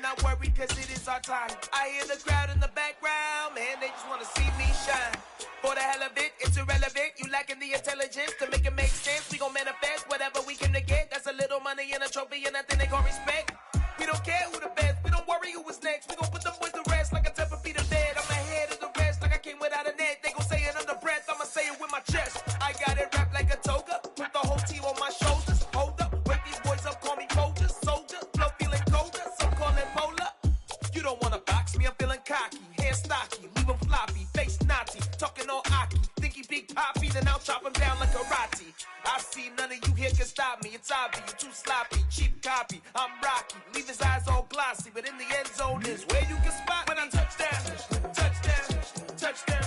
not worried cause it is our time. I hear the crowd in the background, man, they just wanna see me shine. For the hell of it, it's irrelevant. You lacking the intelligence to make it make sense. We gon' manifest whatever we came to get. That's a little money and a trophy and nothing they gon' respect. We don't care who the best, we don't worry who was next. We gon' put them boys to rest like a 10 feet of dead. I'm ahead of the rest like I came without a net. They gon' say it under breath, I'ma say it with my chest. I got it wrapped like a toga, put the whole team on my shoulders. Hold up, wake these boys up, call me Folger, soldier. Flow feeling colder, some call it polar. You don't wanna box me, I'm feeling cocky. Hair stocky, leave him floppy, face naughty. Talking all aki, think he big poppy, then I'll chop him down like karate. I see none of you here can stop me. It's obvious, you too sloppy, cheap copy. I'm Rocky, leave his eyes all glossy, but in the end zone is where you can spot when I touchdown, touchdown, touchdown.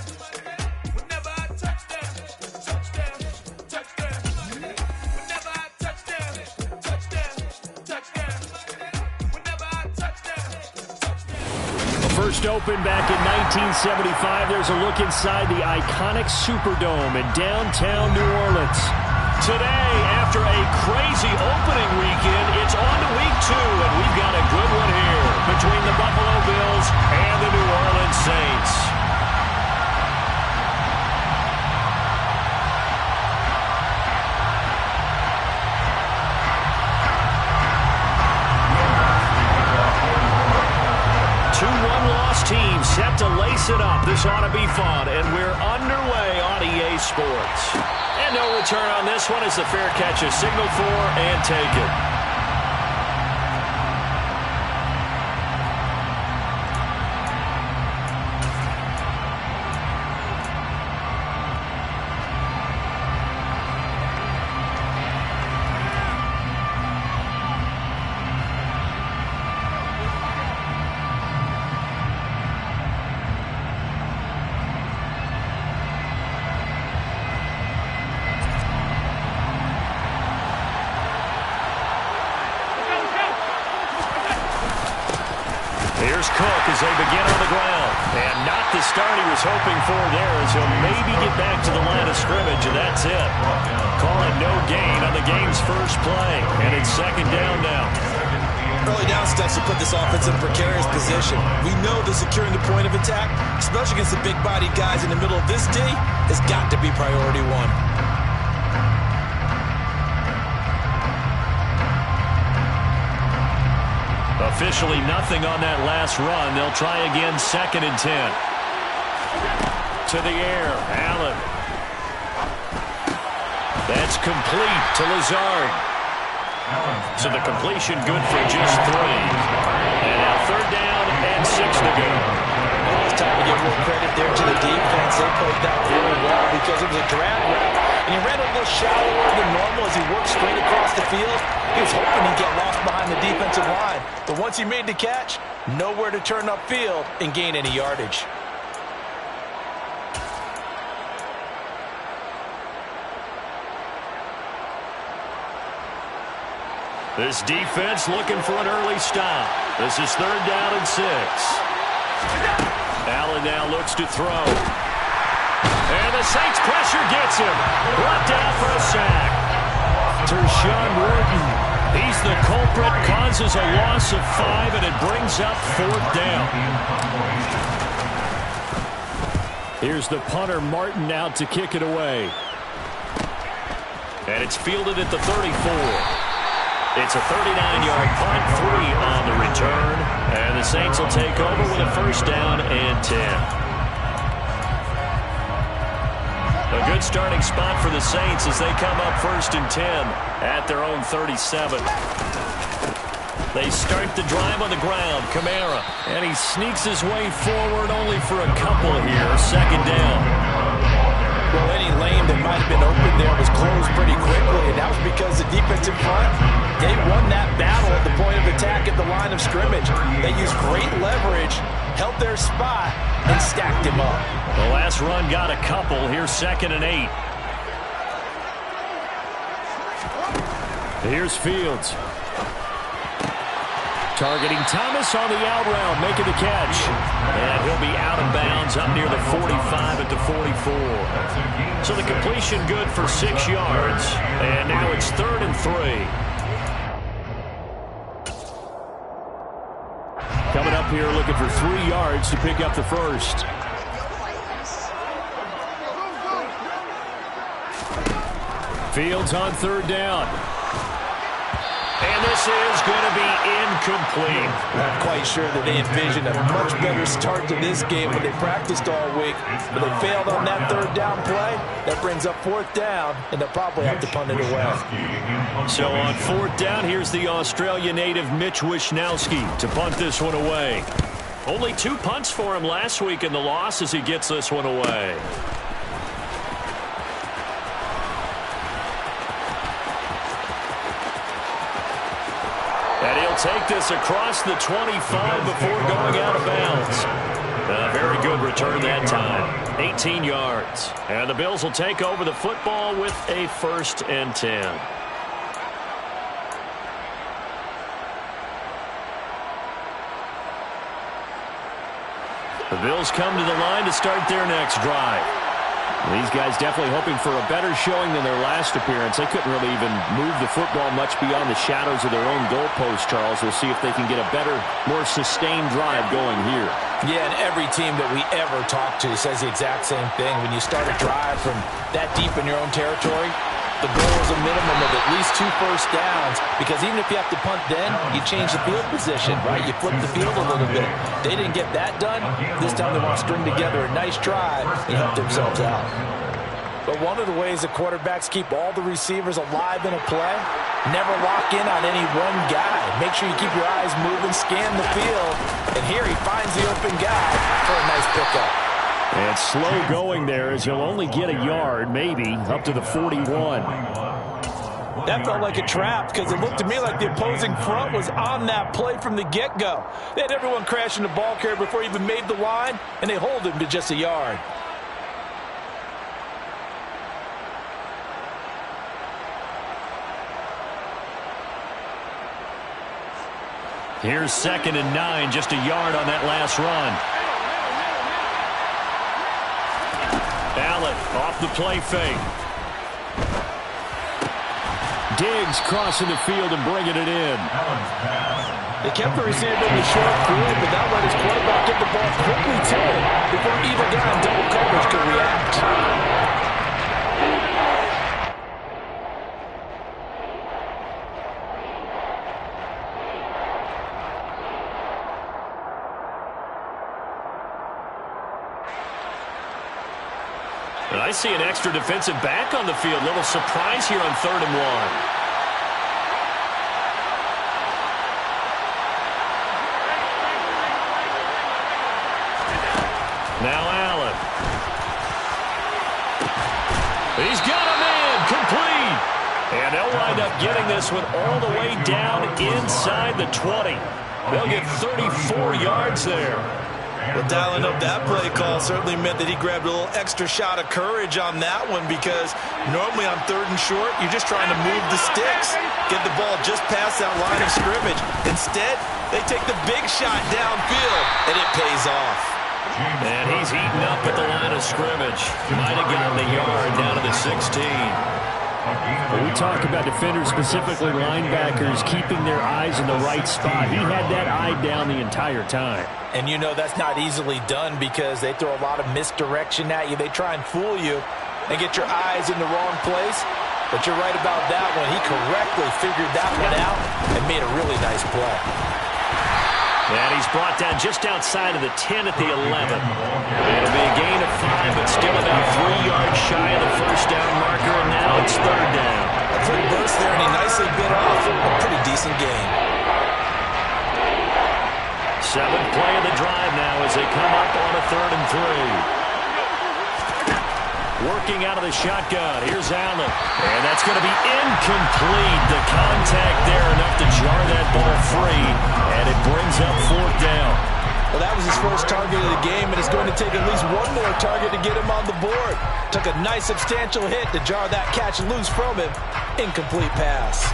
Whenever I touchdown, touchdown, touchdown. Whenever I touchdown, touchdown, touchdown. Whenever I touchdown, touchdown. First opened back in 1975. There's a look inside the iconic Superdome in downtown New Orleans. Today, after a crazy opening weekend, it's on to week 2, and we've got a good one here between the Buffalo Bills and the New Orleans Saints. Two one-loss teams set to lace it up. This ought to be fun, and we're underway on EA Sports. And no return on this one as the fair catch is signaled for and taken. Here's Cook as they begin on the ground. And not the start he was hoping for there as he'll maybe get back to the line of scrimmage, and that's it. Calling no gain on the game's first play. And it's second down now. Early down steps will put this offense in a precarious position. We know that securing the point of attack, especially against the big-bodied guys in the middle of this D, has got to be priority one. Officially nothing on that last run. They'll try again, second and 10. To the air, Allen. That's complete to Lazard. So the completion good for just 3. And now third down and 6 to go. It's time to give more credit there to the defense. They played that very well because it was a drag route. And he ran a little shallower than normal as he worked straight across the field. He was hoping he'd get lost behind the defensive line. But once he made the catch, nowhere to turn upfield and gain any yardage. This defense looking for an early stop. This is third down and 6. Allen now looks to throw. And the Saints pressure gets him. Brought down for a sack. Tershawn Wharton. He's the culprit, causes a loss of 5, and it brings up fourth down. Here's the punter, Martin, out to kick it away. And it's fielded at the 34. It's a 39-yard punt, 3 on the return. And the Saints will take over with a first down and 10. A good starting spot for the Saints as they come up first and 10 at their own 37. They start the drive on the ground. Kamara. And he sneaks his way forward only for a couple here. Second down. Well, any lane that might have been open there was closed pretty quickly, and that was because the defensive front, they won that battle at the point of attack at the line of scrimmage. They used great leverage, held their spot, and stacked him up. The last run got a couple. Here's second and 8. Here's Fields. Targeting Thomas on the out route, making the catch. And he'll be out of bounds up near the 45 at the 44. So the completion good for 6 yards. And now it's third and 3. up here looking for 3 yards to pick up the first. Fields on 3rd down. And this is going to be incomplete. Not quite sure that they envisioned a much better start to this game when they practiced all week, but they failed on that 3rd down play. That brings up 4th down, and they'll probably have to punt it away. So on 4th down, here's the Australia native Mitch Wishnowsky to punt this one away. Only 2 punts for him last week in the loss as he gets this one away. And he'll take this across the 25 before going out of bounds. A very good return that time. 18 yards. And the Bills will take over the football with a 1st and 10. The Bills come to the line to start their next drive. These guys definitely hoping for a better showing than their last appearance. They couldn't really even move the football much beyond the shadows of their own goalpost, Charles. We'll see if they can get a better, more sustained drive going here. Yeah, and every team that we ever talk to says the exact same thing. When you start a drive from that deep in your own territory, the goal is a minimum of at least 2 first downs, because even if you have to punt then, you change the field position, right? You flip the field a little bit. They didn't get that done. This time they want to string together a nice drive and help themselves out. But one of the ways the quarterbacks keep all the receivers alive in a play, never lock in on any one guy. Make sure you keep your eyes moving, scan the field, and here he finds the open guy for a nice pickup. And slow going there as he'll only get a yard, maybe, up to the 41. That felt like a trap because it looked to me like the opposing front was on that play from the get-go. They had everyone crashing the ball carrier before he even made the line, and they hold him to just a yard. Here's 2nd and 9, just a yard on that last run. Allen off the play fake. Diggs crossing the field and bringing it in. They kept the receiver in the short field, but that let his quarterback get the ball quickly to him before either guy in double coverage could react. And I see an extra defensive back on the field. Little surprise here on 3rd and 1. Now Allen. He's got a man complete. And they'll wind up getting this one all the way down inside the 20. They'll get 34 yards there. Well, dialing up that play call certainly meant that he grabbed a little extra shot of courage on that one, because normally on 3rd and short, you're just trying to move the sticks, get the ball just past that line of scrimmage. Instead, they take the big shot downfield, and it pays off. And he's eaten up at the line of scrimmage. Might have gotten a yard down to the 16. When we talk about defenders, specifically linebackers, keeping their eyes in the right spot. He had that eye down the entire time. And you know that's not easily done because they throw a lot of misdirection at you. They try and fool you and get your eyes in the wrong place. But you're right about that one. He correctly figured that one out and made a really nice play. And he's brought down just outside of the 10 at the 11. It'll be a gain of 5, but still about 3 yards shy of the first down marker, and now it's 3rd down. A quick burst there, and he nicely bit off a pretty decent gain. 7th play of the drive now as they come up on a 3rd and 3. Working out of the shotgun. Here's Allen. And that's going to be incomplete. The contact there enough to jar that ball free. And it brings up 4th down. Well, that was his first target of the game, and it's going to take at least one more target to get him on the board. Took a nice substantial hit to jar that catch loose from him. Incomplete pass.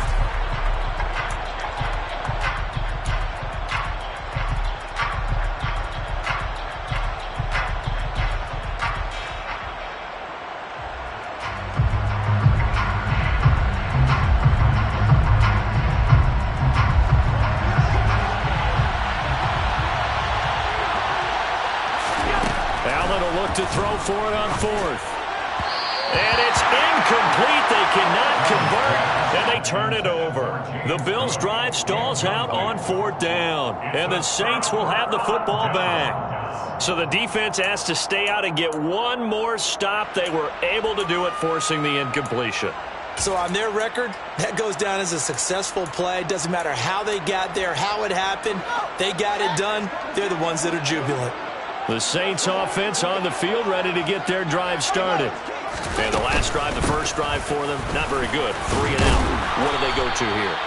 for it on fourth. And it's incomplete. They cannot convert, and they turn it over. The Bills' drive stalls out on fourth down, and the Saints will have the football back. So the defense has to stay out and get one more stop. They were able to do it, forcing the incompletion. So on their record, that goes down as a successful play. Doesn't matter how they got there, how it happened. They got it done. They're the ones that are jubilant. The Saints offense on the field, ready to get their drive started. And the last drive, the first drive for them, not very good. 3 and out. What do they go to here?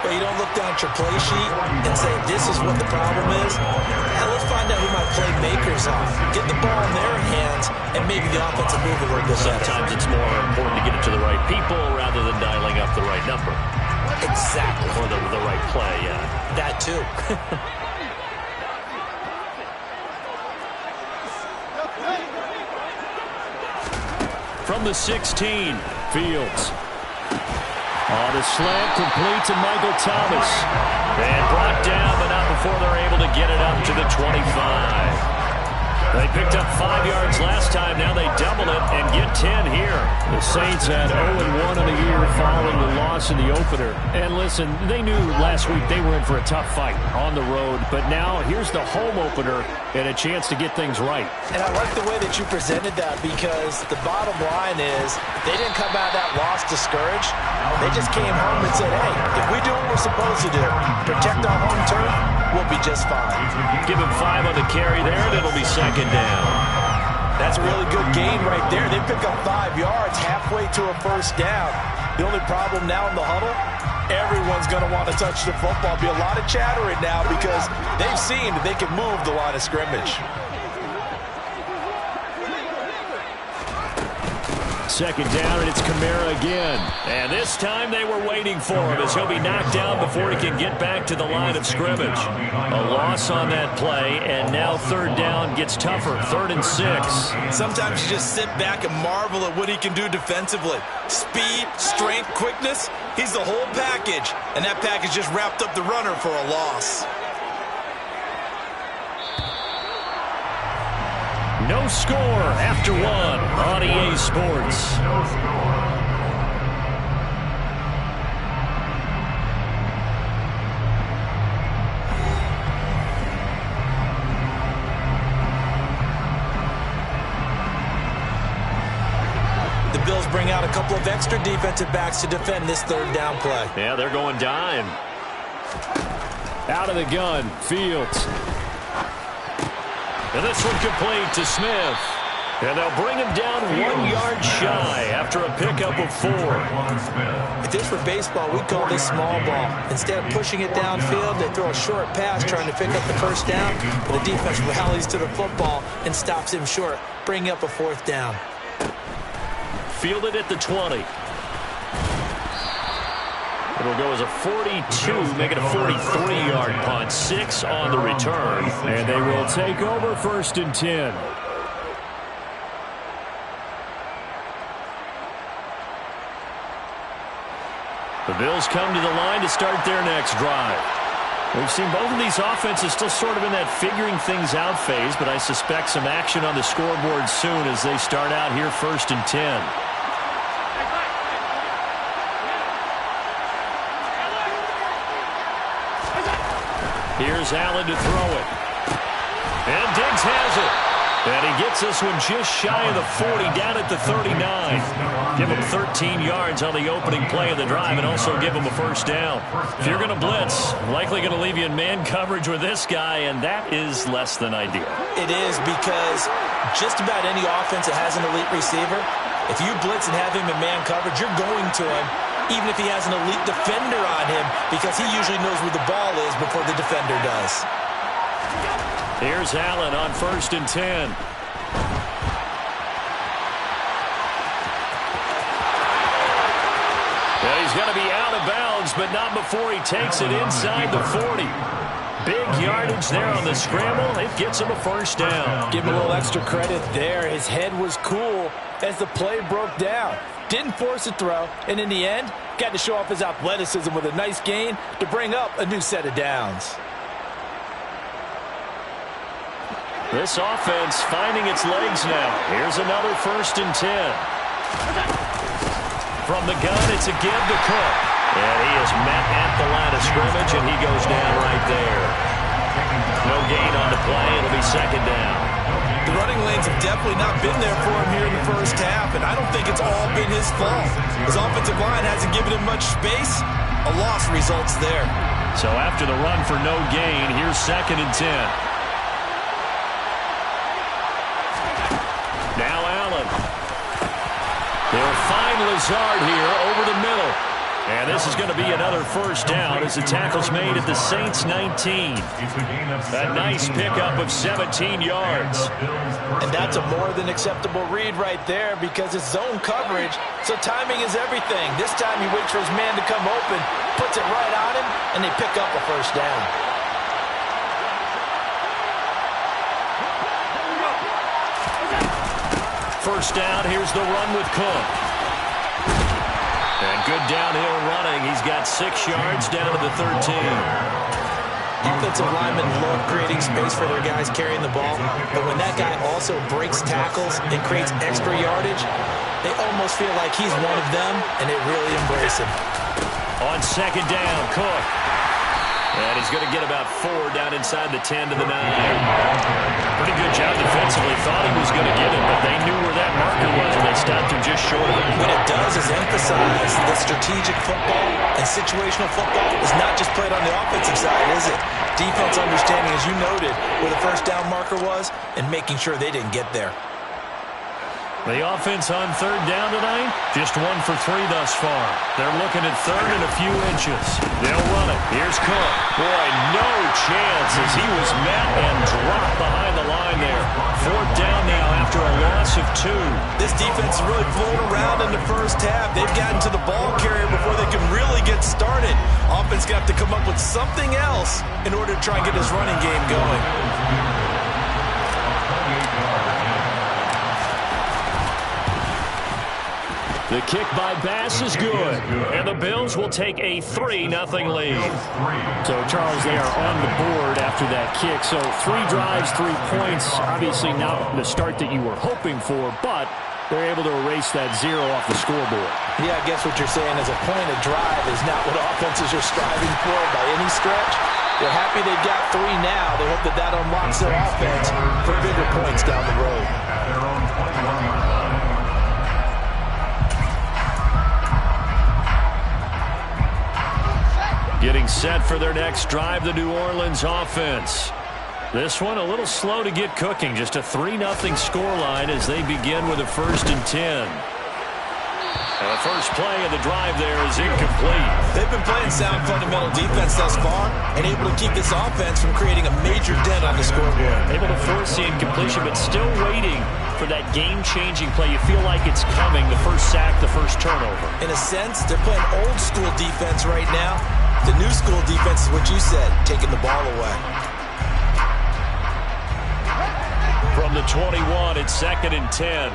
Well, you don't look down at your play sheet and say, this is what the problem is. Now let's find out who my playmakers are. Get the ball in their hands, and maybe the offensive move a little bit better. Sometimes it's more important to get it to the right people rather than dialing up the right number. Exactly. Or the right play, yeah. That too. From the 16, Fields. On the slant, complete to Michael Thomas. And brought down, but not before they're able to get it up to the 25. They picked up 5 yards last time. Now they double it and get 10 here. The Saints had 0-1 on the year following the loss in the opener. And listen, they knew last week they were in for a tough fight on the road. But now here's the home opener and a chance to get things right. And I like the way that you presented that, because the bottom line is they didn't come out of that loss discouraged. They just came home and said, hey, if we do what we're supposed to do, protect our home turf, we'll be just fine. Give him 5 on the carry there, and it'll be second down. That's a really good gain right there. They pick up 5 yards halfway to a first down. The only problem now in the huddle, everyone's going to want to touch the football. Be a lot of chattering now because they've seen that they can move the line of scrimmage. Second down, and it's Kamara again. And this time they were waiting for him as he'll be knocked down before he can get back to the line of scrimmage. A loss on that play, and now third down gets tougher. 3rd and 6. Sometimes you just sit back and marvel at what he can do defensively. Speed, strength, quickness, he's the whole package. And that package just wrapped up the runner for a loss. No score after 1 on EA Sports. The Bills bring out a couple of extra defensive backs to defend this third down play. Yeah, they're going dime. Out of the gun, Fields. And this one complete to Smith. And they'll bring him down 1 yard shy after a pickup of 4. If this were baseball, we'd call this small ball. Instead of pushing it downfield, they throw a short pass trying to pick up the first down. But the defense rallies to the football and stops him short, bringing up a 4th down. Fielded at the 20. It'll go as a 42, make it a 43-yard punt. 6 on the return. And they will take over 1st and 10. The Bills come to the line to start their next drive. We've seen both of these offenses still sort of in that figuring things out phase, but I suspect some action on the scoreboard soon as they start out here 1st and 10. Here's Allen to throw it. And Diggs has it. And he gets this one just shy of the 40, down at the 39. Give him 13 yards on the opening play of the drive and also give him a first down. If you're going to blitz, likely going to leave you in man coverage with this guy, and that is less than ideal. It is, because just about any offense that has an elite receiver, if you blitz and have him in man coverage, you're going to him, even if he has an elite defender on him, because he usually knows where the ball is before the defender does. Here's Allen on 1st and 10. And he's going to be out of bounds, but not before he takes it inside the 40. Big yardage there on the scramble. It gets him a first down. Give him a little extra credit there. His head was cool as the play broke down. Didn't force a throw, and in the end, got to show off his athleticism with a nice gain to bring up a new set of downs. This offense finding its legs now. Here's another 1st and 10. From the gun, it's a give to Cook. And he is met at the line of scrimmage, and he goes down right there. No gain on the play. It'll be 2nd down. The running lanes have definitely not been there for him here in the first half, and I don't think it's all been his fault. His offensive line hasn't given him much space. A loss results there. So after the run for no gain, here's 2nd and 10. Now Allen. They'll find Lazard here over the middle. And this is going to be another 1st down as the tackle's made at the Saints 19. A nice pickup of 17 yards. And that's a more than acceptable read right there because it's zone coverage, so timing is everything. This time he waits for his man to come open, puts it right on him, and they pick up a 1st down. First down, here's the run with Cook. And good downhill running. He's got 6 yards down to the 13. Offensive linemen love creating space for their guys carrying the ball, but when that guy also breaks tackles and creates extra yardage, they almost feel like he's one of them, and they really embrace him. On 2nd down, Cook. And he's going to get about 4 down inside the 10 to the 9. Pretty good job defensively. Thought he was going to get it, but they knew where that marker was, and they stopped him just short of it. What it does is emphasize that strategic football and situational football is not just played on the offensive side, is it? Defense understanding, as you noted, where the 1st down marker was and making sure they didn't get there. The offense on 3rd down tonight, just 1 for 3 thus far. They're looking at 3rd and a few inches. They'll run it. Here's Cook. Boy, no chance as he was met and dropped behind the line there. 4th down now after a loss of 2. This defense is really flown around in the first half. They've gotten to the ball carrier before they can really get started. Offense got to come up with something else in order to try and get this running game going. The kick by Bass is good, and the Bills will take a 3-0 lead. So, Charles, they are on the board after that kick. So, 3 drives, 3 points. Obviously not the start that you were hoping for, but they're able to erase that 0 off the scoreboard. Yeah, I guess what you're saying is a point of drive is not what offenses are striving for by any stretch. They're happy they've got 3 now. They hope that that unlocks their offense for bigger points down the road. Getting set for their next drive, the New Orleans offense. This one a little slow to get cooking. Just a 3-0 scoreline as they begin with a 1st and 10. And the first play of the drive there is incomplete. They've been playing sound fundamental defense thus far and able to keep this offense from creating a major dent on the scoreboard. Able to force the incompletion, but still waiting for that game-changing play. You feel like it's coming, the first sack, the first turnover. In a sense, they're playing old-school defense right now. The new school defense is what you said, taking the ball away. From the 21, it's 2nd and 10.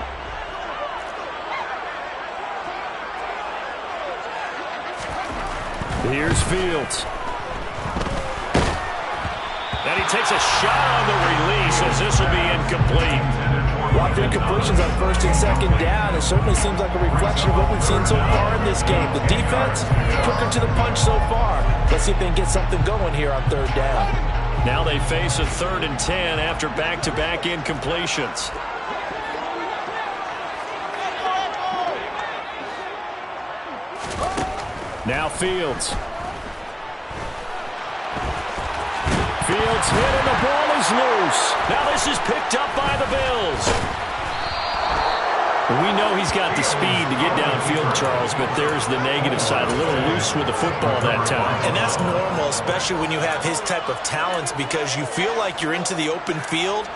Here's Fields. And he takes a shot on the release as this will be incomplete. After incompletions on 1st and 2nd down, it certainly seems like a reflection of what we've seen so far in this game. The defense, quicker to the punch so far. Let's see if they can get something going here on 3rd down. Now they face a 3rd and 10 after back-to-back incompletions. Now Fields. Fields hit and the ball is loose. Now this is picked up by the Bills. We know he's got the speed to get downfield, Charles, but there's the negative side. A little loose with the football that time. And that's normal, especially when you have his type of talents, because you feel like you're into the open field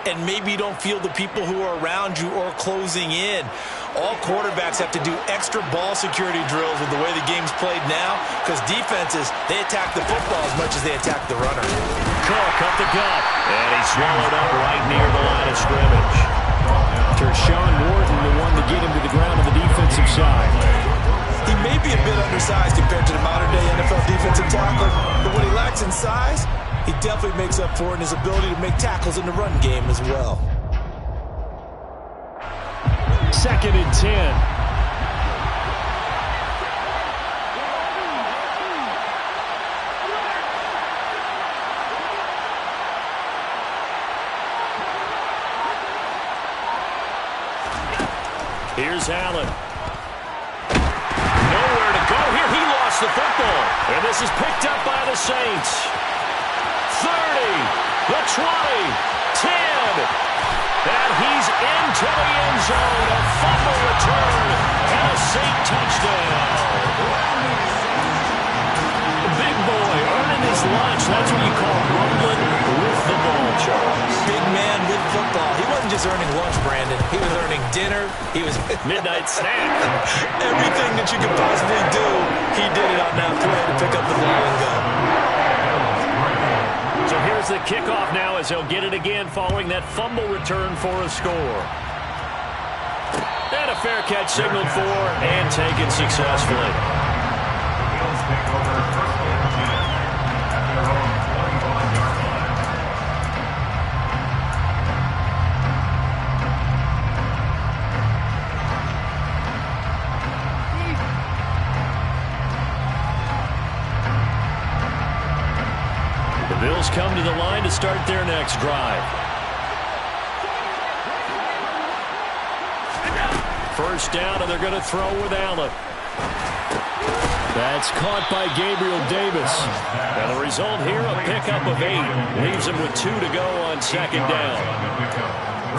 and maybe you don't feel the people who are around you or closing in. All quarterbacks have to do extra ball security drills with the way the game's played now, because defenses, they attack the football as much as they attack the runner. Cook up the gut, and he's swallowed up right near the line of scrimmage. Tershawn Wharton, the one to get him to the ground on the defensive side. He may be a bit undersized compared to the modern-day NFL defensive tackle, but what he lacks in size, He definitely makes up for it in his ability to make tackles in the run game as well. 2nd and 10. Here's Allen. Nowhere to go here. He lost the football. And this is picked up by the Saints. 30, the 20, 10. And he's into the end zone. A fumble return and a Saint touchdown. The big boy earning his lunch. That's what you call rumbling with the ball, Charles. Big man with football. He wasn't just earning lunch, Brandon. He was earning dinner. He was midnight snack. Everything that you could possibly do, he did it on that play to pick up the ball and go. So here's the kickoff now as he'll get it again following that fumble return for a score. And a fair catch signaled for and taken successfully. Bills come to the line to start their next drive. First down, and they're going to throw with Allen. That's caught by Gabriel Davis. And the result here, a pickup of 8. Leaves him with 2 to go on 2nd down.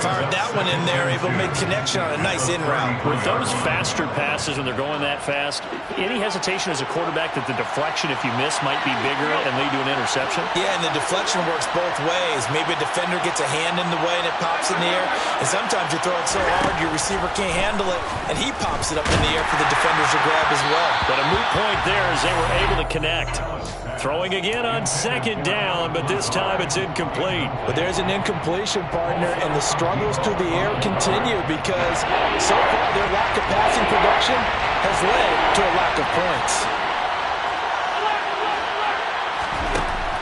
Fired that one in there, able to make connection on a nice in route. With those faster passes, and they're going that fast, any hesitation as a quarterback that the deflection, if you miss, might be bigger and lead to an interception? Yeah, and the deflection works both ways. Maybe a defender gets a hand in the way and it pops in the air. And sometimes you throw it so hard your receiver can't handle it, and he pops it up in the air for the defenders to grab as well. But a moot point there as they were able to connect. Throwing again on 2nd down, but this time it's incomplete. But there's an incompletion, partner, and the struggles through the air continue because so far their lack of passing production has led to a lack of points.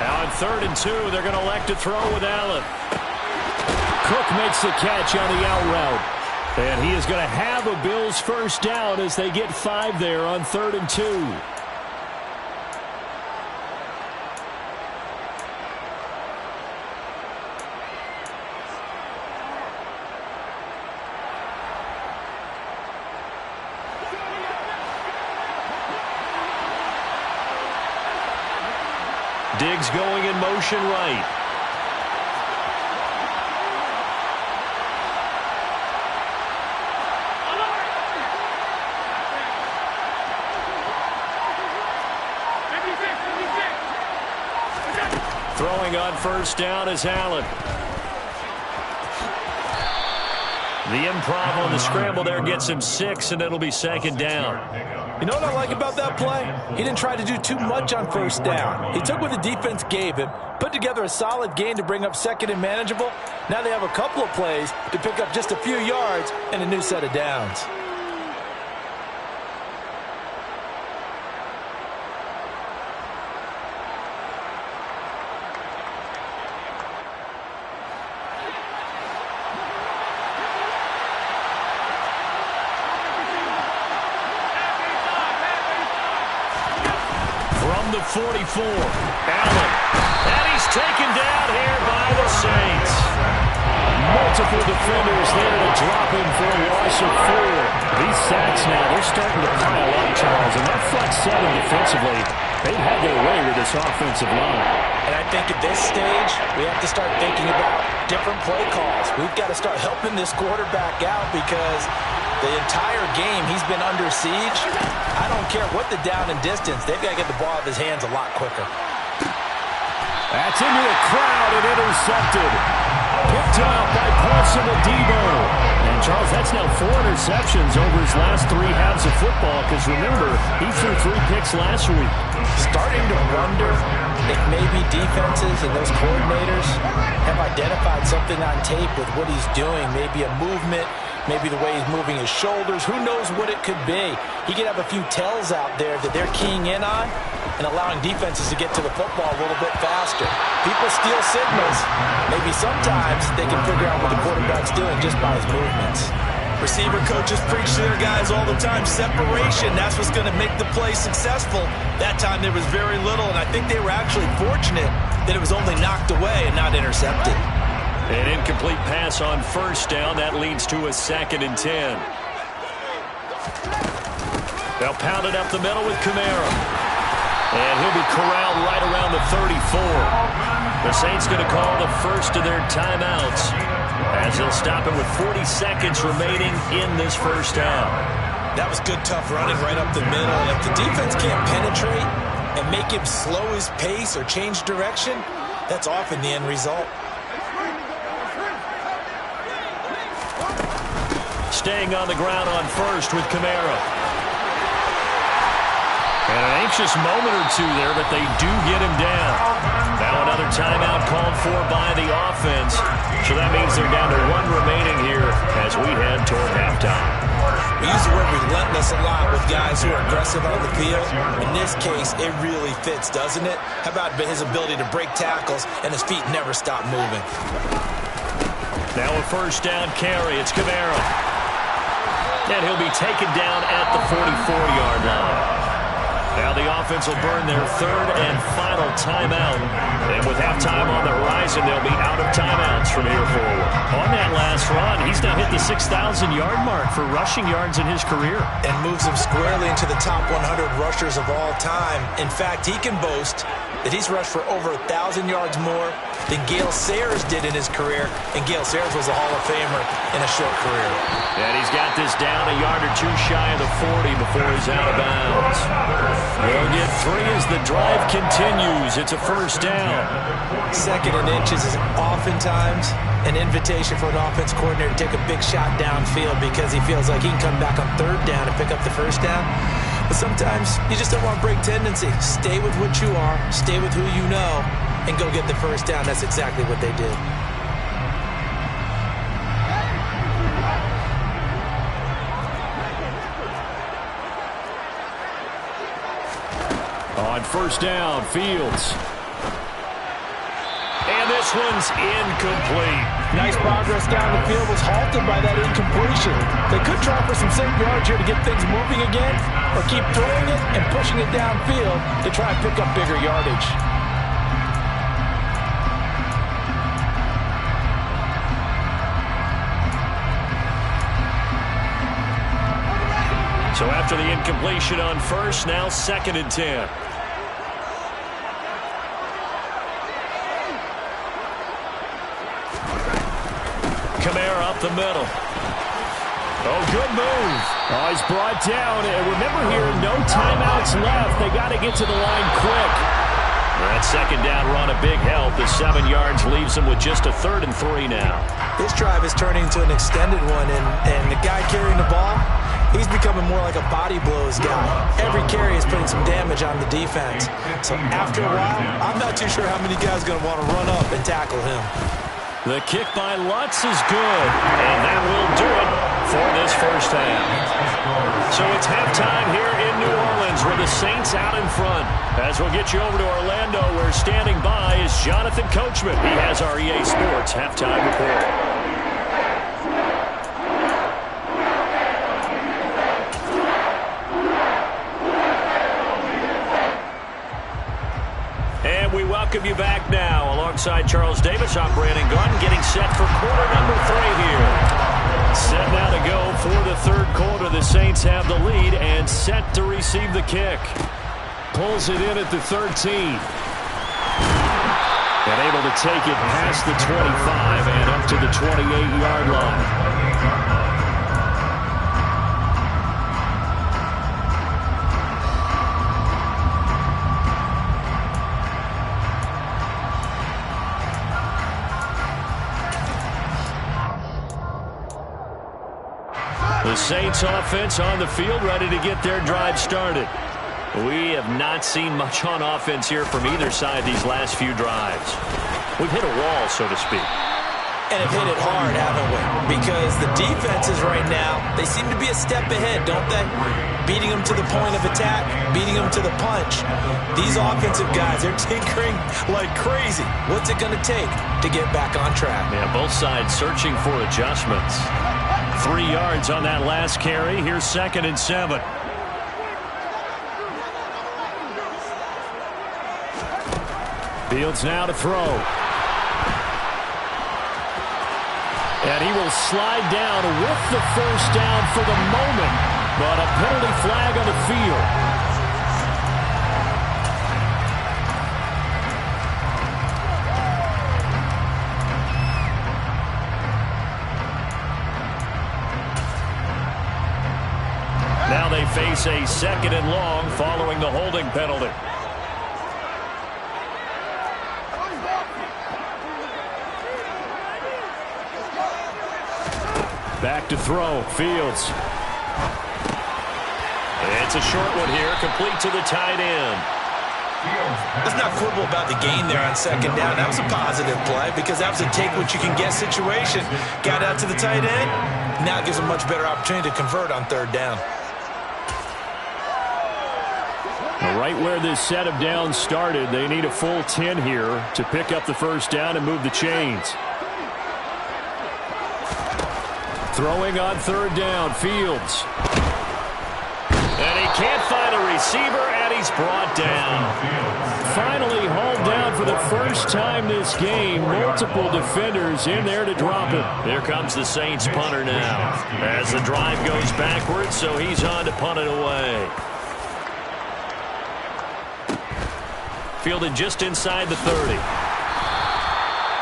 Now on 3rd and 2, they're going to elect to throw with Allen. Cook makes the catch on the out route. And he is going to have a Bills first down as they get 5 there on 3rd and 2. Diggs going in motion right. Throwing on first down is Allen. The improv on the scramble there gets him 6, and it'll be 2nd down. You know what I like about that play? He didn't try to do too much on first down. He took what the defense gave him, put together a solid game to bring up 2nd and manageable. Now they have a couple of plays to pick up just a few yards and a new set of downs. The 44, Allen, and he's taken down here by the Saints. Multiple defenders there to drop him for a loss of 4. These sacks now, they're starting to pile up, Charles, and that front 7 defensively, they've had their way with this offensive line. And I think at this stage, we have to start thinking about different play calls. We've got to start helping this quarterback out because the entire game he's been under siege. I don't care what the down and distance, they've got to get the ball out of his hands a lot quicker. That's into the crowd and intercepted. Picked up by Paulson Adebo. And Charles, that's now 4 interceptions over his last 3 halves of football because remember, he threw 3 picks last week. Starting to wonder if maybe defenses and those coordinators have identified something on tape with what he's doing, maybe a movement, maybe the way he's moving his shoulders. Who knows what it could be? He could have a few tells out there that they're keying in on, and allowing defenses to get to the football a little bit faster. People steal signals. Maybe sometimes they can figure out what the quarterback's doing just by his movements. Receiver coaches preach to their guys all the time. Separation, that's what's going to make the play successful. That time there was very little, and I think they were actually fortunate that it was only knocked away and not intercepted. An incomplete pass on first down. That leads to a 2nd and 10. They'll pound it up the middle with Kamara. And he'll be corralled right around the 34. The Saints going to call the first of their timeouts as they'll stop it with 40 seconds remaining in this first down. That was good, tough running right up the middle. And if the defense can't penetrate and make him slow his pace or change direction, that's often the end result. Staying on the ground on first with Kamara. And an anxious moment or two there, but they do get him down. Now another timeout called for by the offense. So that means they're down to 1 remaining here as we head toward halftime. We use the word relentless a lot with guys who are aggressive on the field. In this case, it really fits, doesn't it? How about his ability to break tackles and his feet never stop moving? Now a first down carry. It's Kamara. And he'll be taken down at the 44-yard line. Now the offense will burn their 3rd and final timeout. And with halftime on the horizon, they'll be out of timeouts from here forward. On that last run, he's now hit the 6,000-yard mark for rushing yards in his career. And moves him squarely into the top 100 rushers of all time. In fact, he can boast that he's rushed for over 1,000 yards more than Gale Sayers did in his career. And Gale Sayers was a Hall of Famer in a short career. And he's got this down a yard or 2 shy of the 40 before he's out of bounds. They'll get 3 as the drive continues. It's a first down. 2nd and inches is oftentimes an invitation for an offense coordinator to take a big shot downfield because he feels like he can come back on 3rd down and pick up the first down. But sometimes you just don't want to break tendency. Stay with what you are, stay with who you know, and go get the first down. That's exactly what they did. On first down, Fields. And this one's incomplete. Nice progress down the field, was halted by that incompletion. They could try for some safe yards here to get things moving again, or keep throwing it and pushing it downfield to try and pick up bigger yardage. So after the incompletion on first, now 2nd and 10. Kamara up the middle. Oh, good move. Oh, he's brought down. And remember here, no timeouts left. They got to get to the line quick. That 2nd down run a big help. The 7 yards leaves them with just a 3rd and 3 now. This drive is turning into an extended one, and the guy carrying the ball, he's becoming more like a body blows guy. Every carry is putting some damage on the defense. So after a while, I'm not too sure how many guys are going to want to run up and tackle him. The kick by Lutz is good, and that will do it for this first half. So it's halftime here in New Orleans with the Saints out in front. As we'll get you over to Orlando, where standing by is Jonathan Coachman. He has our EA Sports halftime report. We welcome you back now alongside Charles Davis. I'm Brandon Gaudin getting set for quarter number 3 here. Set now to go for the 3rd quarter. The Saints have the lead and set to receive the kick. Pulls it in at the 13. And able to take it past the 25 and up to the 28-yard line. The Saints offense on the field, ready to get their drive started. We have not seen much on offense here from either side these last few drives. We've hit a wall, so to speak. and have hit it hard, haven't we? Because the defenses right now, they seem to be a step ahead, don't they? Beating them to the point of attack, beating them to the punch. These offensive guys, they're tinkering like crazy. What's it going to take to get back on track? Yeah, both sides searching for adjustments. 3 yards on that last carry. Here's 2nd and 7. Fields now to throw. And he will slide down with the first down for the moment, but a penalty flag on the field. Now they face a 2nd and long following the holding penalty. Back to throw, Fields. It's a short one here, complete to the tight end. Let's not quibble about the gain there on 2nd down. That was a positive play because that was a take-what-you-can-get situation. Got out to the tight end. Now it gives a much better opportunity to convert on 3rd down. Right where this set of downs started, they need a full 10 here to pick up the first down and move the chains. Throwing on 3rd down, Fields. And he can't find a receiver, and he's brought down. Finally hauled down for the first time this game. Multiple defenders in there to drop it. Here comes the Saints punter now. As the drive goes backwards, so he's on to punt it away. Fielded just inside the 30.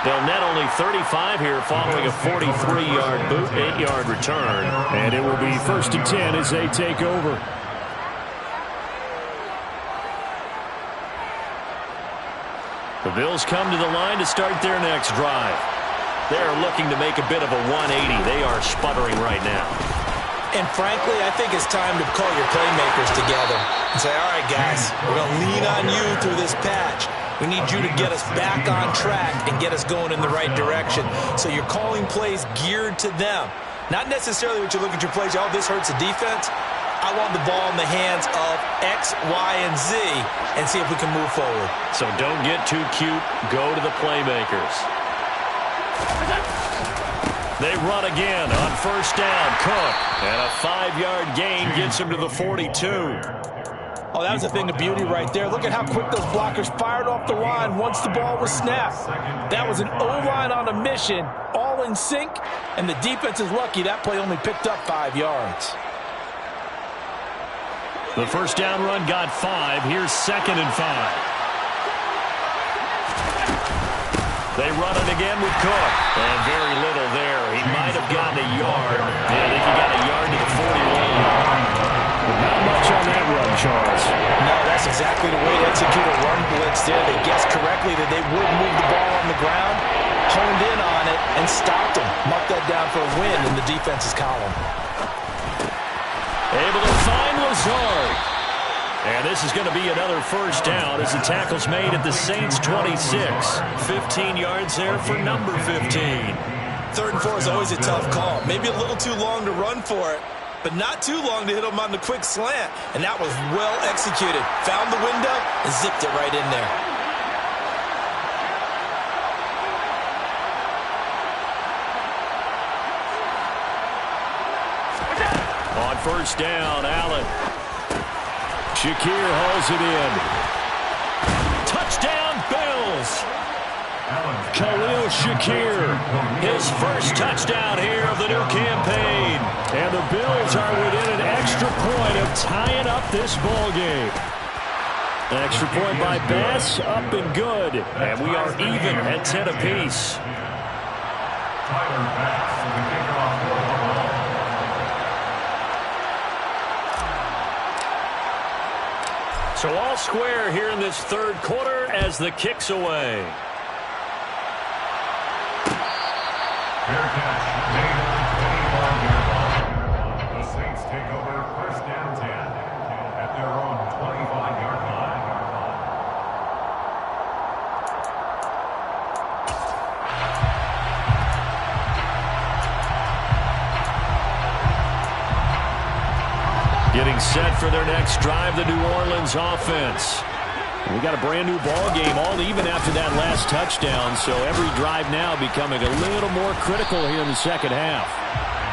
They'll net only 35 here following a 43-yard boot, 8-yard return. And it will be 1st and 10 as they take over. The Bills come to the line to start their next drive. They're looking to make a bit of a 180. They are sputtering right now. And frankly, I think it's time to call your playmakers together and say, all right, guys, we're going to lean on you through this patch. We need you to get us back on track and get us going in the right direction. So you're calling plays geared to them. Not necessarily what you look at your plays, oh, this hurts the defense. I want the ball in the hands of X, Y, and Z and see if we can move forward. So don't get too cute. Go to the playmakers. They run again on 1st down. Cook. And a 5-yard gain gets him to the 42. Oh, that was a thing of beauty right there. Look at how quick those blockers fired off the line once the ball was snapped. That was an O-line on a mission, all in sync, and the defense is lucky that play only picked up 5 yards. The first down run got 5. Here's 2nd and 5. They run it again with Cook. And very little there. He might have gotten a yard. Yeah, I think he got a yard to the 41. Not much on that run, Charles. No, that's exactly the way to execute a run blitz there. They guessed correctly that they would move the ball on the ground, honed in on it, and stopped them. Marked that down for a win in the defense's column. Able to find Lazard. And this is going to be another first down as the tackle's made at the Saints' 26. 15 yards there for number 15. 3rd and 4 is always a tough call. Maybe a little too long to run for it, but not too long to hit him on the quick slant. And that was well executed. Found the window and zipped it right in there. On 1st down, Allen. Shakir hauls it in. Touchdown, Bills. Khalil Shakir, his first touchdown here of the new campaign. And the Bills are within an extra point of tying up this ball game. Extra point by Bass, up and good. And we are even at 10 apiece. So all square here in this 3rd quarter as the kick's away. Fair catch made at the 25-yard line. The Saints take over 1st down 10 at their own 25-yard line. Getting set for their next drive, the New Orleans offense. We got a brand-new ball game, all even after that last touchdown, so every drive now becoming a little more critical here in the second half.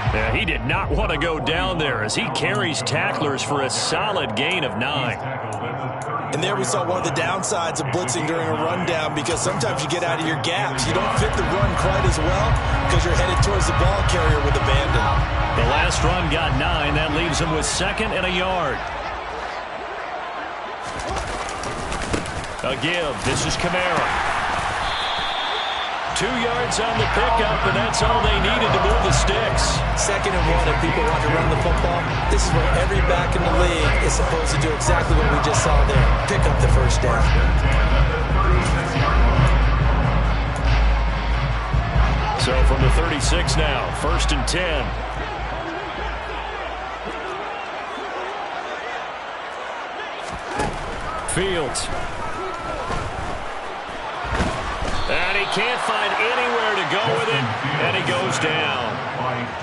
Yeah, he did not want to go down there as he carries tacklers for a solid gain of 9. And there we saw one of the downsides of blitzing during a rundown, because sometimes you get out of your gaps. You don't fit the run quite as well because you're headed towards the ball carrier with abandon. The last run got 9. That leaves him with 2nd and a yard. A give. This is Kamara. 2 yards on the pickup, and that's all they needed to move the sticks. 2nd and 1, if people want to run the football, this is where every back in the league is supposed to do exactly what we just saw there. Pick up the first down. So from the 36 now, 1st and 10. Fields. And he can't find anywhere to go with it, and he goes down.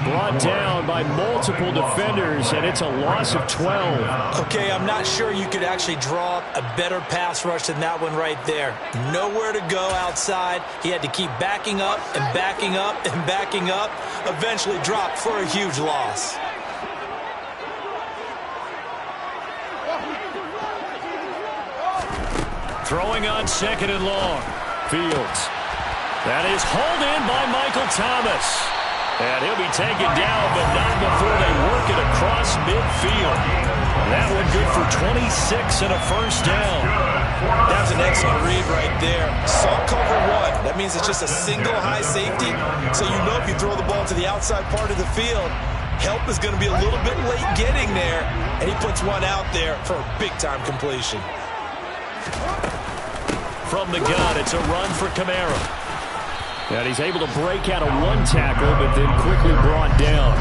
Brought down by multiple defenders, and it's a loss of 12. Okay, I'm not sure you could actually draw up a better pass rush than that one right there. Nowhere to go outside. He had to keep backing up and backing up and backing up. Eventually dropped for a huge loss. Throwing on 2nd and long. Fields. That is hauled in by Michael Thomas. And he'll be taken down, but not before they work it across midfield. That one good for 26 and a first down. That's an excellent read right there. Saw cover 1. That means it's just a single high safety. So you know if you throw the ball to the outside part of the field, help is going to be a little bit late getting there. And he puts one out there for a big-time completion. From the gun, it's a run for Kamara. And he's able to break out of 1 tackle, but then quickly brought down.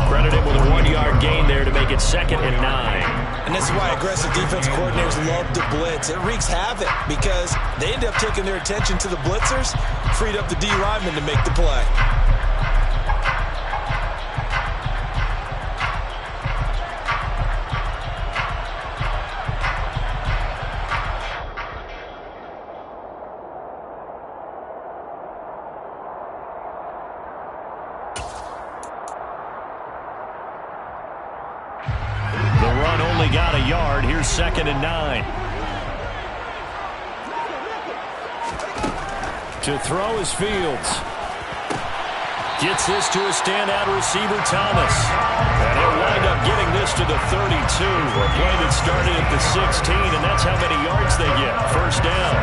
Credit him with a 1-yard gain there to make it 2nd and 9. And this is why aggressive defense coordinators love to blitz. It wreaks havoc because they end up taking their attention to the blitzers, freed up the D lineman to make the play. Got a yard. Here's 2nd and 9. To throw is Fields. Gets this to a standout receiver, Thomas. And he'll wind up getting this to the 32. A play that started at the 16, and that's how many yards they get. First down.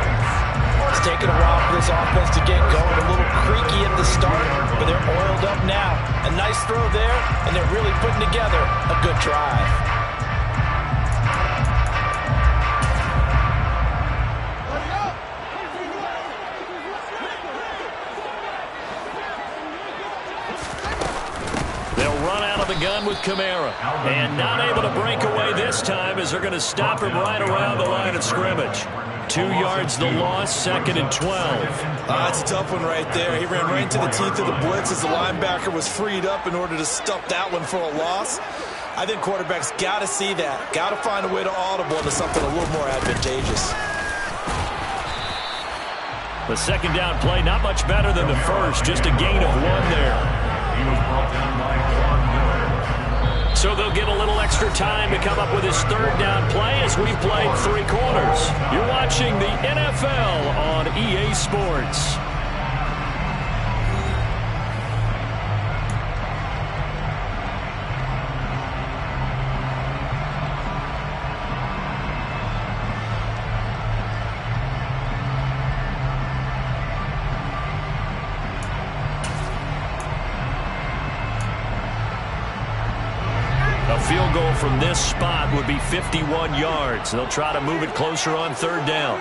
It's taken a while for this offense to get going. A little creaky at the start, but they're oiled up now. A nice throw there, and they're really putting together a good drive. The gun with Kamara, and not able to break away this time as they're going to stop him right around the line of scrimmage. 2 yards the loss, 2nd and 12. That's a tough one right there. He ran right into the teeth of the blitz as the linebacker was freed up in order to stuff that one for a loss. I think quarterbacks got to see that. Got to find a way to audible into something a little more advantageous. The 2nd down play, not much better than the first, just a gain of 1 there. He was brought down by Von Miller. So they'll get a little extra time to come up with his 3rd down play as we've played 3 quarters. You're watching the NFL on EA Sports. A field goal from this spot would be 51 yards. They'll try to move it closer on 3rd down.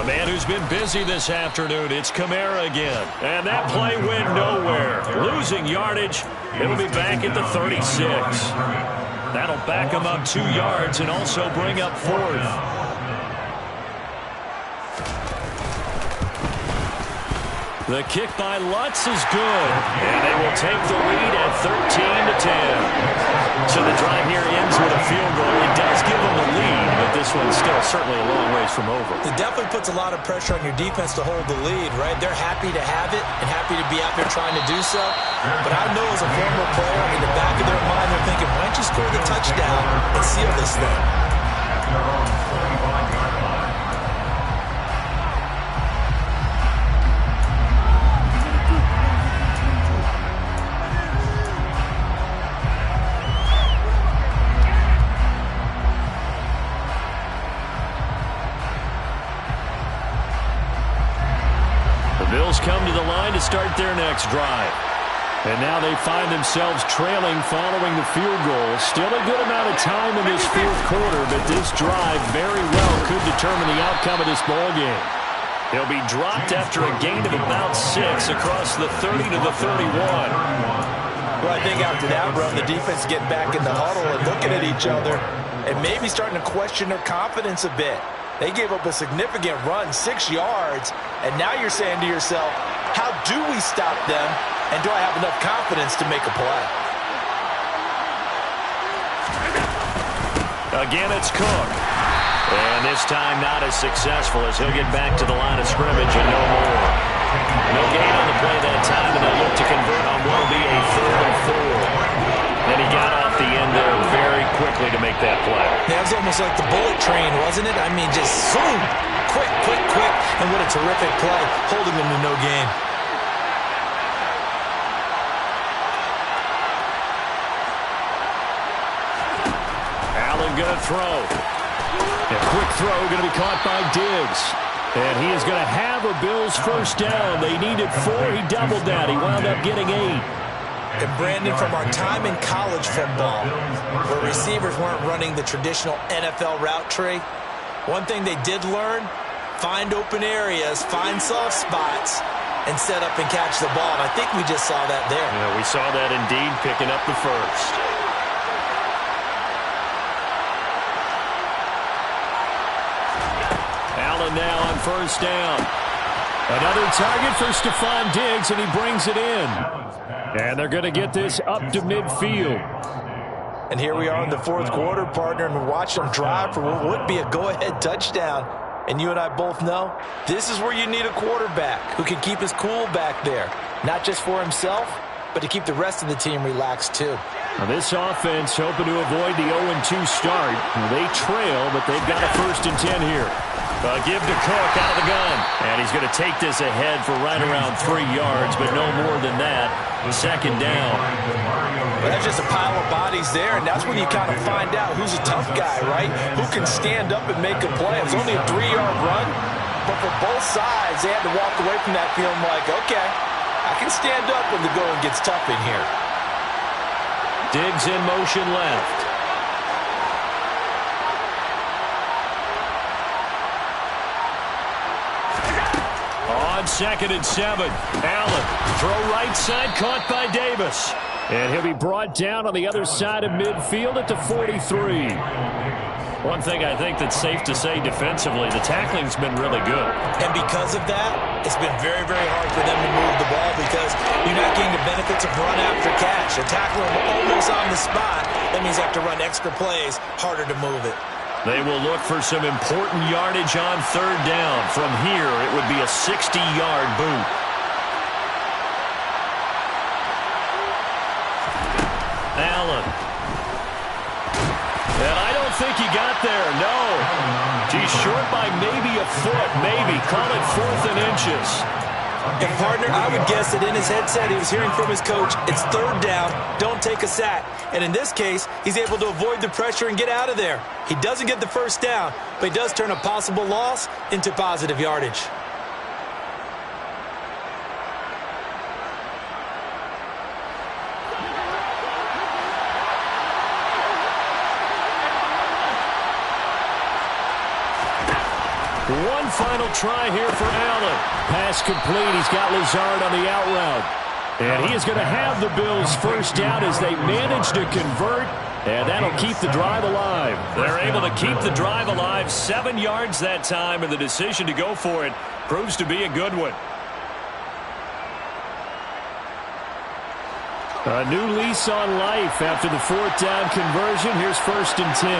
A man who's been busy this afternoon, it's Kamara again. And that play went nowhere. Losing yardage, it'll be back at the 36. That'll back him up 2 yards and also bring up 4th. The kick by Lutz is good, and they will take the lead at 13-10. So the drive here ends with a field goal. It does give them the lead, but this one's still certainly a long ways from over. It definitely puts a lot of pressure on your defense to hold the lead, right? They're happy to have it and happy to be out there trying to do so. But I know as a former player, in the back of their mind, they're thinking, why don't you score the touchdown and seal this thing? Come to the line to start their next drive. And now they find themselves trailing following the field goal. Still a good amount of time in this fourth quarter, but this drive very well could determine the outcome of this ball game. He'll be dropped after a gain of about 6 across the 30 to the 31. Well, I think after that run, the defense getting back in the huddle and looking at each other and maybe starting to question their confidence a bit. They gave up a significant run, 6 yards, and now you're saying to yourself, how do we stop them, and do I have enough confidence to make a play? Again, it's Cook. And this time not as successful as he'll get back to the line of scrimmage and no more. No gain on the play that time, and they'll look to convert on what will be a 3rd and 4. And he got off the end there very quickly to make that play. That was almost like the bullet train, wasn't it? I mean, just zoom, quick, quick, quick. And what a terrific play, holding them to no gain. Allen going to throw. A quick throw going to be caught by Diggs. And he is going to have a Bills first down. They needed 4. He doubled that. He wound up getting 8. And Brandon, from our time in college football, where receivers weren't running the traditional NFL route tree, one thing they did learn, find open areas, find soft spots, and set up and catch the ball. And I think we just saw that there. Yeah, we saw that indeed, picking up the first. Allen now on first down. Another target for Stephon Diggs, and he brings it in. And they're going to get this up to midfield. And here we are in the fourth quarter, partner, and we watch them drive for what would be a go-ahead touchdown. And you and I both know this is where you need a quarterback who can keep his cool back there, not just for himself, but to keep the rest of the team relaxed too. Now this offense hoping to avoid the 0-2 start. They trail, but they've got a 1st and 10 here. Give to Cook out of the gun. And he's going to take this ahead for right around 3 yards, but no more than that. 2nd down. But that's just a pile of bodies there, and that's when you kind of find out who's a tough guy, right? Who can stand up and make a play. It was only a 3-yard run, but for both sides, they had to walk away from that feeling like, okay, I can stand up when the going gets tough in here. Diggs in motion left. On 2nd and 7, Allen, throw right side, caught by Davis. And he'll be brought down on the other side of midfield at the 43. One thing I think that's safe to say defensively, the tackling's been really good. And because of that, it's been very, very hard for them to move the ball because you're not getting the benefits of run after catch. They're tackling almost on the spot. That means they have to run extra plays, harder to move it. They will look for some important yardage on 3rd down. From here, it would be a 60-yard boot. Allen. And I don't think he got there, no. He's short by maybe a foot, maybe. Call it 4th and inches. And, partner, I would guess that in his headset he was hearing from his coach, it's 3rd down, don't take a sack. And in this case, he's able to avoid the pressure and get out of there. He doesn't get the first down, but he does turn a possible loss into positive yardage. One final try here for Allen. Pass complete. He's got Lazard on the out route. And he is going to have the Bills first down as they manage to convert. And that'll keep the drive alive. They're able to keep the drive alive. 7 yards that time, and the decision to go for it proves to be a good one. A new lease on life after the 4th down conversion. Here's 1st and 10.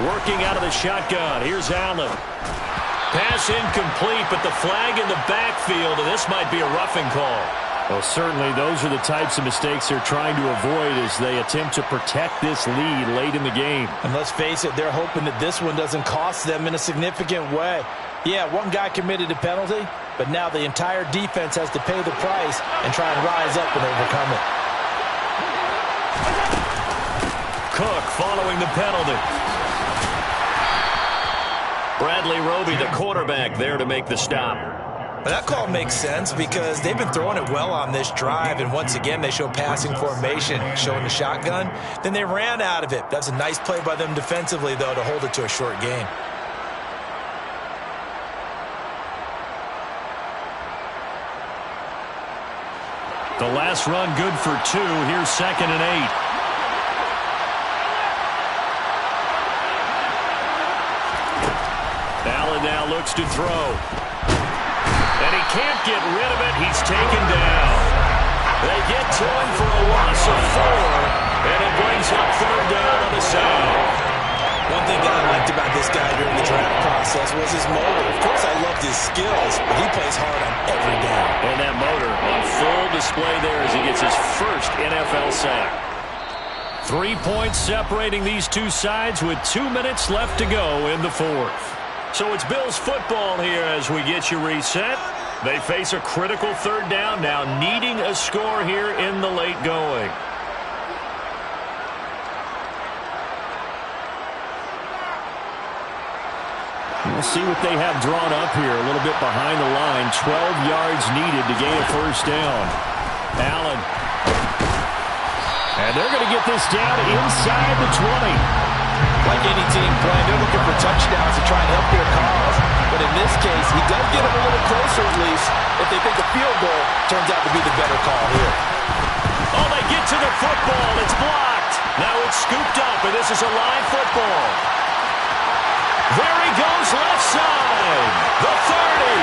Working out of the shotgun. Here's Allen. Pass incomplete, but the flag in the backfield, and this might be a roughing call. Well, certainly those are the types of mistakes they're trying to avoid as they attempt to protect this lead late in the game. And let's face it, they're hoping that this one doesn't cost them in a significant way. Yeah, one guy committed a penalty, but now the entire defense has to pay the price and try and rise up and overcome it. Cook following the penalty. Bradley Roby, the quarterback, there to make the stop. But that call makes sense because they've been throwing it well on this drive, and once again they show passing formation, showing the shotgun. Then they ran out of it. That's a nice play by them defensively, though, to hold it to a short gain. The last run good for 2. Here's 2nd and 8. Allen now looks to throw. And he can't get rid of it. He's taken down. They get to him for a loss of 4, and it brings up 3rd down on the sound. One thing that I liked about this guy during the draft process was his motor. Of course, I loved his skills, but he plays hard on every down. And that motor on full display there as he gets his first NFL sack. 3 points separating these two sides with 2 minutes left to go in the 4th. So it's Bills football here as we get you reset. They face a critical 3rd down now, needing a score here in the late going. We'll see what they have drawn up here a little bit behind the line. 12 yards needed to gain a 1st down. Allen. And they're going to get this down inside the 20. Like any team playing, they're looking for touchdowns to try and help their cause. But in this case, he does get them a little closer at least if they think a field goal turns out to be the better call here. Oh, they get to the football. It's blocked. Now it's scooped up, and this is a live football. There he goes left side. The 30.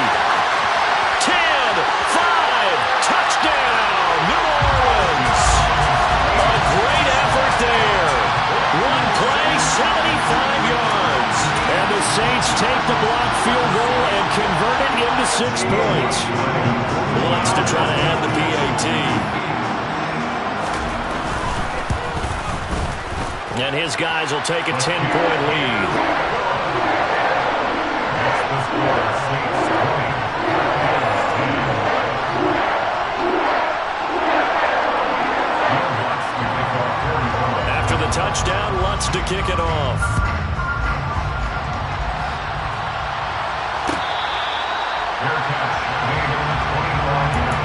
10, 5, touchdown, New Orleans. A great effort there. One play, 75 yards. And the Saints take the blocked field goal and convert it into 6 points. Wants to try to add the PAT. And his guys will take a 10-point lead. After the touchdown, Lutz to kick it off. Fair catch, made on the 25-yard line.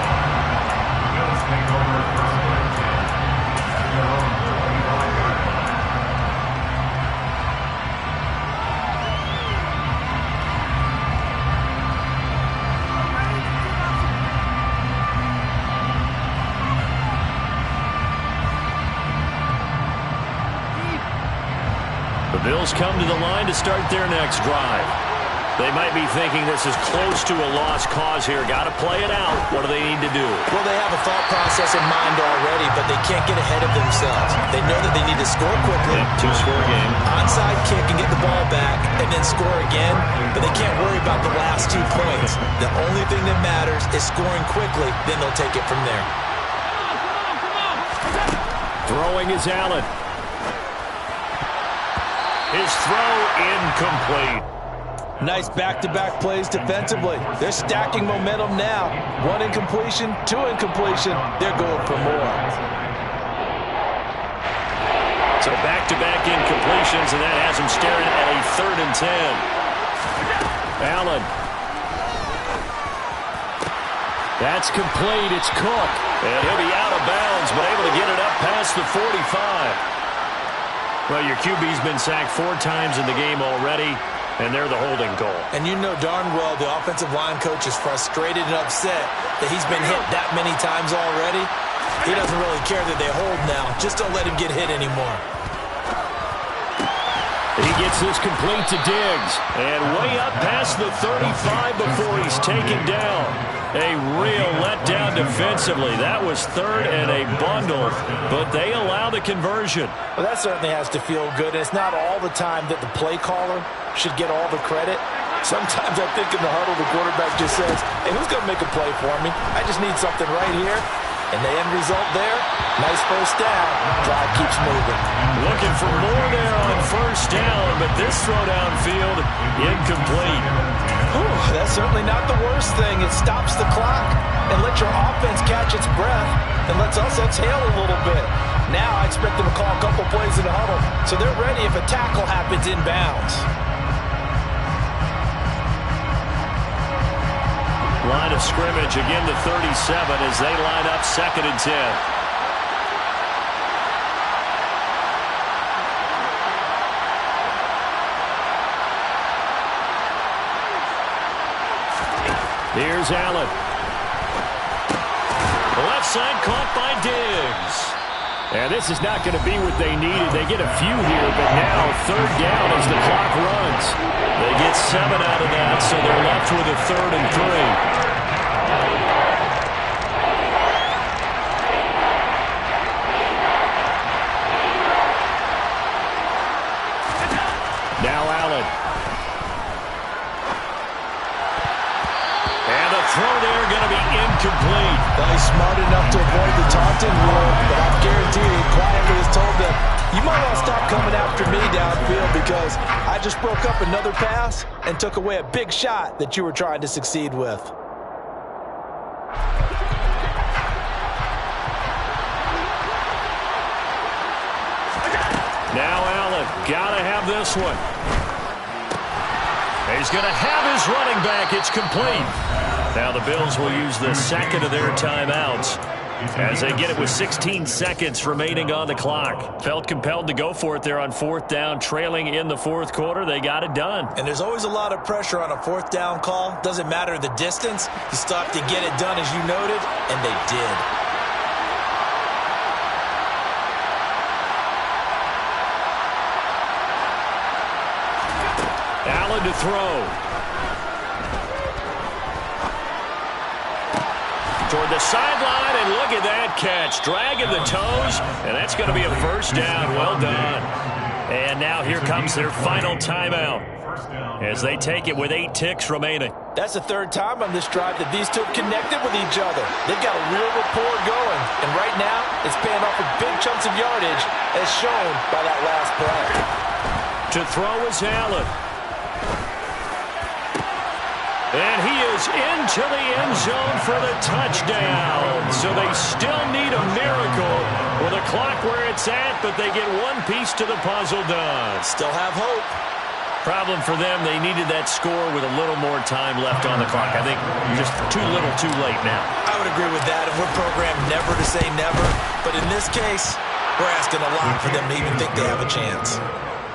Bills take over 1st and 10 at their own 25-yard line. The Bills come to the line to start their next drive. They might be thinking this is close to a lost cause here. Got to play it out. What do they need to do? Well, they have a thought process in mind already, but they can't get ahead of themselves. They know that they need to score quickly. Yep, 2-score game. Onside kick and get the ball back and then score again, but they can't worry about the last 2 points. The only thing that matters is scoring quickly, then they'll take it from there. Throwing is Allen. His throw incomplete. Nice back-to-back plays defensively. They're stacking momentum now. 1 incompletion, 2 incompletion. They're going for more. So back-to-back incompletions, and that has him staring at a 3rd and 10. Allen. That's complete. It's Cook. And he'll be out of bounds, but able to get it up past the 45. Well, your QB's been sacked 4 times in the game already, and they're the holding call. And you know darn well the offensive line coach is frustrated and upset that he's been hit that many times already. He doesn't really care that they hold now. Just don't let him get hit anymore. He gets this complete to Diggs. And way up past the 35 before he's taken down. A real letdown defensively. That was third and a bundle, but they allow the conversion. Well, that certainly has to feel good. And it's not all the time that the play caller should get all the credit. Sometimes I think in the huddle, the quarterback just says, hey, who's going to make a play for me? I just need something right here. And the end result there, nice first down. Drive keeps moving. Looking for more there on first down, but this throw downfield, incomplete. Whew, that's certainly not the worst thing. It stops the clock and lets your offense catch its breath and lets us exhale a little bit. Now I expect them to call a couple plays in the huddle, so they're ready if a tackle happens inbounds. Line of scrimmage, again to 37 as they line up 2nd and 10. Here's Allen. Left side caught by Diggs. And this is not going to be what they needed. They get a few here, but now 3rd down as the clock runs. They get 7 out of that, so they're left with a 3rd and 3. Now Allen. And the throw there going to be incomplete. Well, he's smart enough to avoid the taunting rule, but I guarantee he quietly has told them, you might want to stop coming after me downfield because I just broke up another pass and took away a big shot that you were trying to succeed with. Now Allen, gotta have this one. He's gonna have his running back. It's complete. Now the Bills will use the 2nd of their timeouts as they get it with 16 seconds remaining on the clock. Felt compelled to go for it there on 4th down, trailing in the 4th quarter. They got it done. And there's always a lot of pressure on a 4th down call. Doesn't matter the distance. You still have to get it done as you noted, and they did. Allen to throw. Toward the sideline, and look at that catch. Dragging the toes, and that's going to be a first down. Well done. And now here comes their final timeout as they take it with 8 ticks remaining. That's the 3rd time on this drive that these two have connected with each other. They've got a real rapport going, and right now it's paying off with big chunks of yardage as shown by that last play. To throw is Allen. And he is into the end zone for the touchdown. So they still need a miracle with a clock where it's at, but they get one piece to the puzzle done. Still have hope. Problem for them, they needed that score with a little more time left on the clock. I think just too little too late now. I would agree with that, and we're programmed never to say never. But in this case, we're asking a lot for them to even think they have a chance.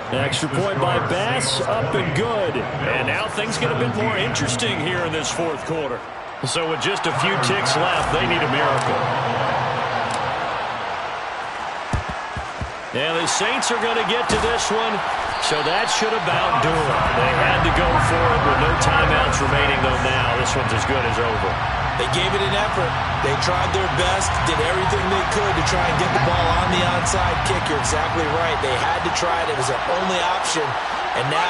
Extra point by Bass, up and good. And now things get a bit more interesting here in this 4th quarter. So with just a few ticks left, they need a miracle. And the Saints are going to get to this one, so that should about do it. They had to go for it with no timeouts remaining, though now this one's as good as over. They gave it an effort. They tried their best, did everything they could to try and get the ball on the onside kick. You're exactly right. They had to try it. It was their only option. And now